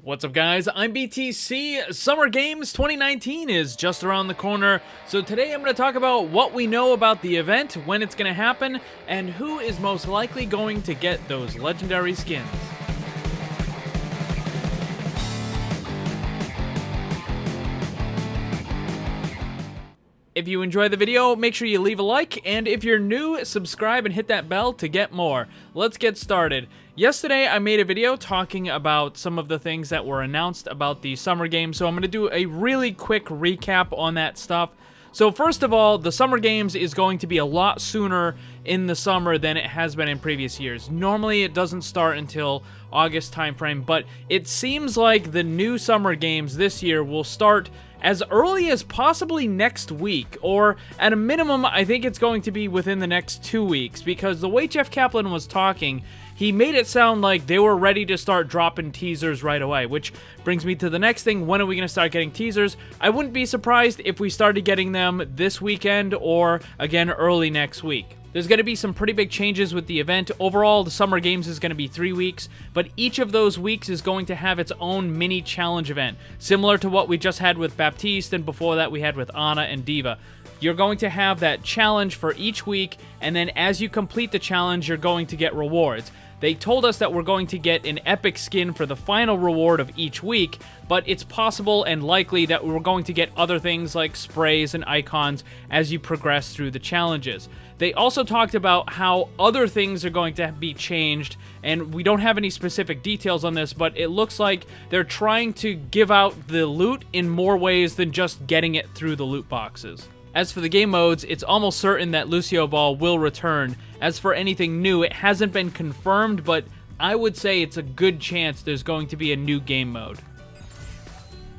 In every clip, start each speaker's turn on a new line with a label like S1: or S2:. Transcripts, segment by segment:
S1: What's up, guys? I'm BTC. Summer Games 2019 is just around the corner, so today I'm going to talk about what we know about the event, when it's going to happen, and who is most likely going to get those legendary skins. If you enjoyed the video, make sure you leave a like, and if you're new, subscribe and hit that bell to get more. Let's get started. Yesterday, I made a video talking about some of the things that were announced about the Summer Games, so I'm going to do a really quick recap on that stuff. So first of all, the Summer Games is going to be a lot sooner in the summer than it has been in previous years. Normally, it doesn't start until August timeframe, but it seems like the new Summer Games this year will start as early as possibly next week, or at a minimum, I think it's going to be within the next 2 weeks, because the way Jeff Kaplan was talking, he made it sound like they were ready to start dropping teasers right away, which brings me to the next thing. When are we going to start getting teasers? I wouldn't be surprised if we started getting them this weekend or, again, early next week. There's going to be some pretty big changes with the event. Overall, the Summer Games is going to be 3 weeks, but each of those weeks is going to have its own mini challenge event, similar to what we just had with Baptiste, and before that we had with Ana and Diva. You're going to have that challenge for each week, and then as you complete the challenge, you're going to get rewards. They told us that we're going to get an epic skin for the final reward of each week, but it's possible and likely that we're going to get other things like sprays and icons as you progress through the challenges. They also talked about how other things are going to be changed, and we don't have any specific details on this, but it looks like they're trying to give out the loot in more ways than just getting it through the loot boxes. As for the game modes, it's almost certain that Lucio Ball will return. As for anything new, it hasn't been confirmed, but I would say it's a good chance there's going to be a new game mode.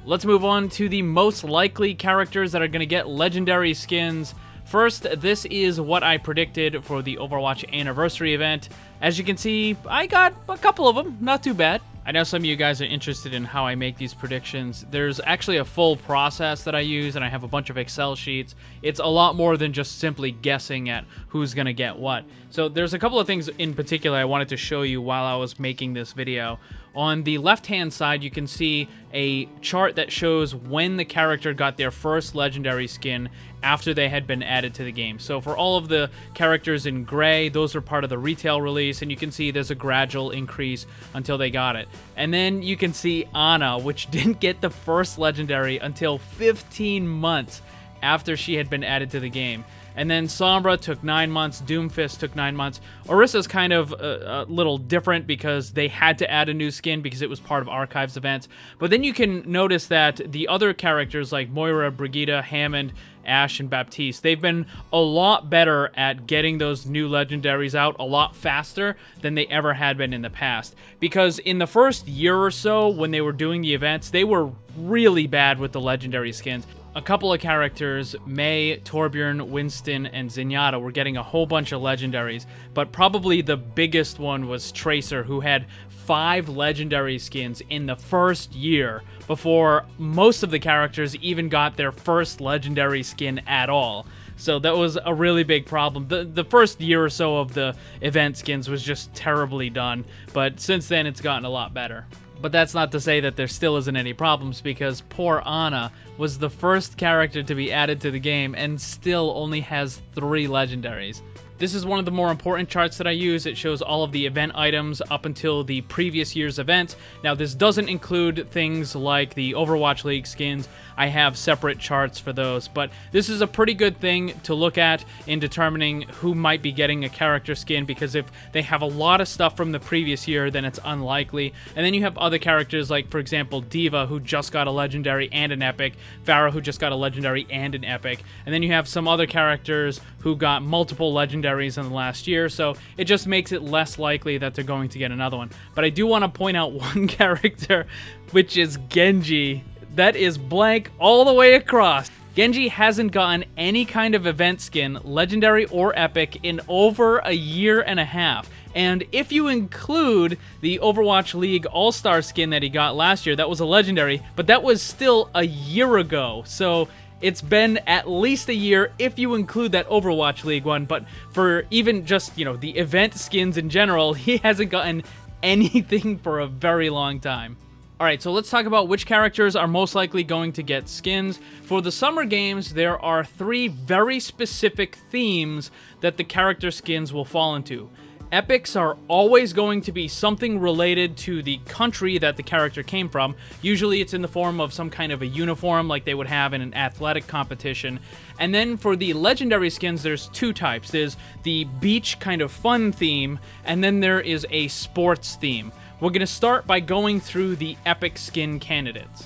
S1: Let's move on to the most likely characters that are going to get legendary skins. First, this is what I predicted for the Overwatch Anniversary event. As you can see, I got a couple of them, not too bad. I know some of you guys are interested in how I make these predictions. There's actually a full process that I use, and I have a bunch of Excel sheets. It's a lot more than just simply guessing at who's going to get what. So there's a couple of things in particular I wanted to show you while I was making this video. On the left-hand side, you can see a chart that shows when the character got their first legendary skin after they had been added to the game. So for all of the characters in gray, those are part of the retail release, and you can see there's a gradual increase until they got it. And then you can see Ana, which didn't get the first legendary until 15 months after she had been added to the game. And then Sombra took 9 months, Doomfist took 9 months. Orissa's kind of a little different because they had to add a new skin because it was part of Archives events. But then you can notice that the other characters like Moira, Brigitte, Hammond, Ashe, and Baptiste, they've been a lot better at getting those new legendaries out a lot faster than they ever had been in the past. Because in the first year or so when they were doing the events, they were really bad with the legendary skins. A couple of characters, Mei, Torbjorn, Winston, and Zenyatta, were getting a whole bunch of legendaries, but probably the biggest one was Tracer, who had 5 legendary skins in the first year before most of the characters even got their first legendary skin at all. So that was a really big problem. The first year or so of the event skins was just terribly done, but since then it's gotten a lot better. But that's not to say that there still isn't any problems, because poor Ana was the first character to be added to the game and still only has 3 legendaries. This is one of the more important charts that I use. It shows all of the event items up until the previous year's events. Now, this doesn't include things like the Overwatch League skins. I have separate charts for those, but this is a pretty good thing to look at in determining who might be getting a character skin, because if they have a lot of stuff from the previous year, then it's unlikely. And then you have other characters like, for example, Diva, who just got a legendary and an epic, Pharah, who just got a legendary and an epic, and then you have some other characters who got multiple legendaries in the last year, so it just makes it less likely that they're going to get another one. But I do want to point out one character, which is Genji. That is blank all the way across. Genji hasn't gotten any kind of event skin, legendary or epic, in over a year and a half. And if you include the Overwatch League All-Star skin that he got last year, that was a legendary, but that was still a year ago. So it's been at least a year if you include that Overwatch League one, but for even just, you know, the event skins in general, he hasn't gotten anything for a very long time. Alright, so let's talk about which characters are most likely going to get skins. For the Summer Games, there are 3 very specific themes that the character skins will fall into. Epics are always going to be something related to the country that the character came from. Usually it's in the form of some kind of a uniform like they would have in an athletic competition. And then for the legendary skins, there's 2 types. There's the beach kind of fun theme, and then there is a sports theme. We're going to start by going through the epic skin candidates.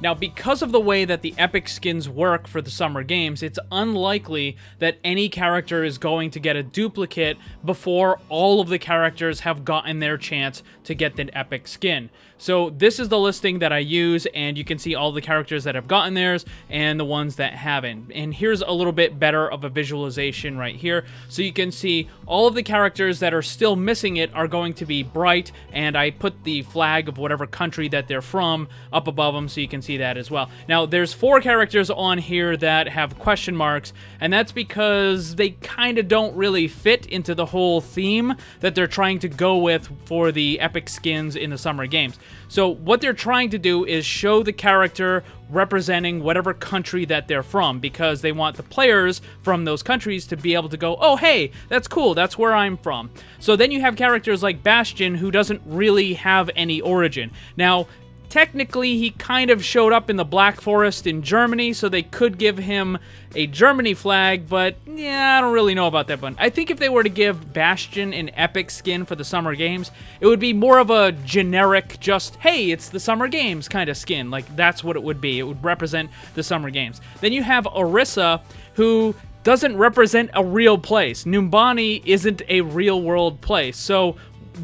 S1: Now, because of the way that the epic skins work for the Summer Games, it's unlikely that any character is going to get a duplicate before all of the characters have gotten their chance to get the epic skin. So this is the listing that I use, and you can see all the characters that have gotten theirs and the ones that haven't. And here's a little bit better of a visualization right here. So you can see all of the characters that are still missing it are going to be bright, and I put the flag of whatever country that they're from up above them so you can see that as well. Now, there's 4 characters on here that have question marks, and that's because they kind of don't really fit into the whole theme that they're trying to go with for the epic skins in the Summer Games. So what they're trying to do is show the character representing whatever country that they're from, because they want the players from those countries to be able to go, oh, hey, that's cool, that's where I'm from. So then you have characters like Bastion, who doesn't really have any origin. Now, technically, he kind of showed up in the Black Forest in Germany, so they could give him a Germany flag, but yeah, I don't really know about that one. I think if they were to give Bastion an epic skin for the Summer Games, it would be more of a generic, just, hey, it's the Summer Games kind of skin. Like, that's what it would be. It would represent the Summer Games. Then you have Orisa, who doesn't represent a real place. Numbani isn't a real-world place, so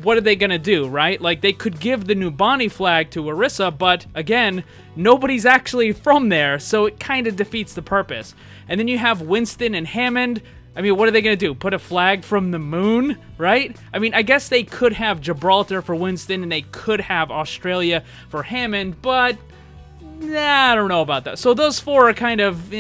S1: what are they gonna do, right? Like, they could give the Numbani flag to Orisa, but again, nobody's actually from there, so it kind of defeats the purpose. And then you have Winston and Hammond. I mean, what are they gonna do? Put a flag from the moon, right? I mean, I guess they could have Gibraltar for Winston, and they could have Australia for Hammond, but nah, I don't know about that. So those 4 are kind of,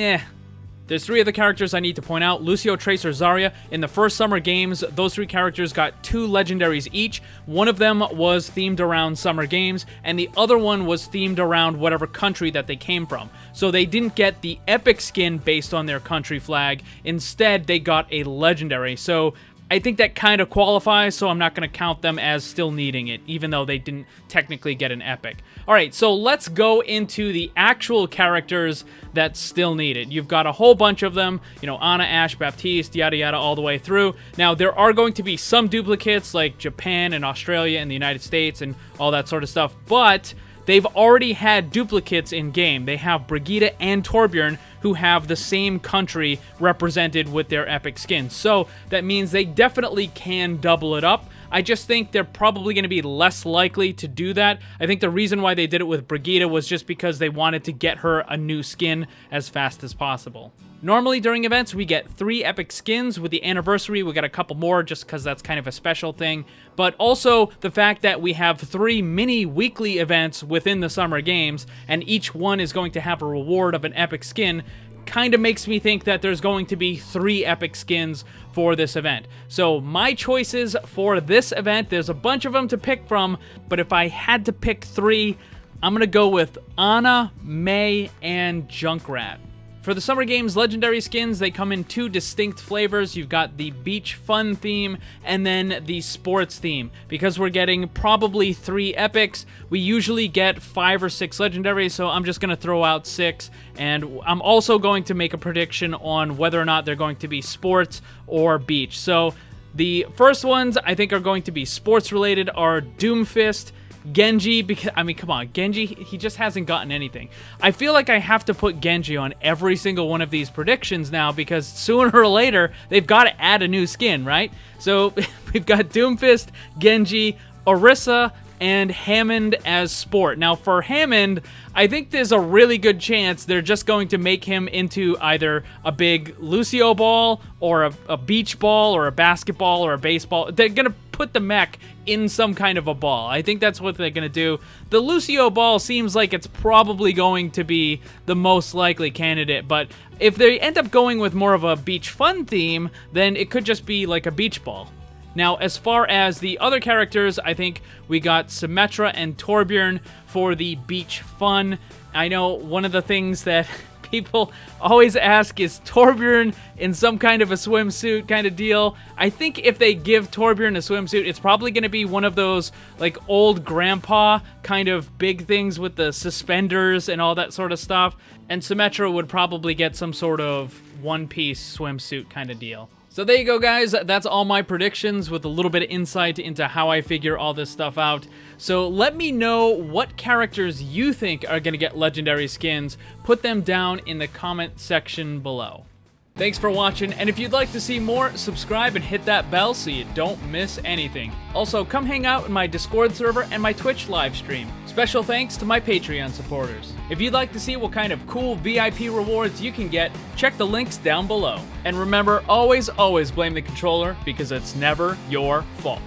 S1: There's 3 other characters I need to point out. Lucio, Tracer, Zarya. In the first Summer Games, those 3 characters got 2 legendaries each. One of them was themed around Summer Games, and the other one was themed around whatever country that they came from. So they didn't get the epic skin based on their country flag. Instead, they got a legendary. So I think that kind of qualifies, so I'm not going to count them as still needing it, even though they didn't technically get an epic. Alright, so let's go into the actual characters that still need it. You've got a whole bunch of them, you know, Ana, Ashe, Baptiste, yada yada, all the way through. Now, there are going to be some duplicates, like Japan and Australia and the United States and all that sort of stuff, but they've already had duplicates in-game. They have Brigitte and Torbjorn, who have the same country represented with their epic skins. So that means they definitely can double it up. I just think they're probably going to be less likely to do that. I think the reason why they did it with Brigitte was just because they wanted to get her a new skin as fast as possible. Normally during events, we get 3 epic skins. With the anniversary, we got a couple more just because that's kind of a special thing. But also the fact that we have 3 mini weekly events within the Summer Games, and each one is going to have a reward of an epic skin, kind of makes me think that there's going to be 3 epic skins for this event. So my choices for this event, there's a bunch of them to pick from, but if I had to pick 3, I'm going to go with Ana, Mei, and Junkrat. For the Summer Games legendary skins, they come in 2 distinct flavors. You've got the beach fun theme and then the sports theme. Because we're getting probably 3 epics, we usually get 5 or 6 legendaries, so I'm just going to throw out 6. And I'm also going to make a prediction on whether or not they're going to be sports or beach. So the first ones I think are going to be sports related are Doomfist, Genji, because, I mean, come on, Genji, he just hasn't gotten anything. I feel like I have to put Genji on every single one of these predictions now, because sooner or later, they've got to add a new skin, right? So, we've got Doomfist, Genji, Orisa, and Hammond as sport. Now, for Hammond, I think there's a really good chance they're just going to make him into either a big Lucio ball, or a beach ball, or a basketball, or a baseball. They're going to put the mech in some kind of a ball. I think that's what they're going to do. The Lucio ball seems like it's probably going to be the most likely candidate, but if they end up going with more of a beach fun theme, then it could just be like a beach ball. Now, as far as the other characters, I think we got Symmetra and Torbjorn for the beach fun. I know one of the things that people always ask is Torbjorn in some kind of a swimsuit kind of deal. I think if they give Torbjorn a swimsuit, it's probably going to be one of those like old grandpa kind of big things with the suspenders and all that sort of stuff. And Symmetra would probably get some sort of one-piece swimsuit kind of deal. So there you go, guys. That's all my predictions with a little bit of insight into how I figure all this stuff out. So let me know what characters you think are going to get legendary skins. Put them down in the comment section below. Thanks for watching, and if you'd like to see more, subscribe and hit that bell so you don't miss anything. Also, come hang out in my Discord server and my Twitch live stream. Special thanks to my Patreon supporters. If you'd like to see what kind of cool VIP rewards you can get, check the links down below. And remember, always blame the controller, because it's never your fault.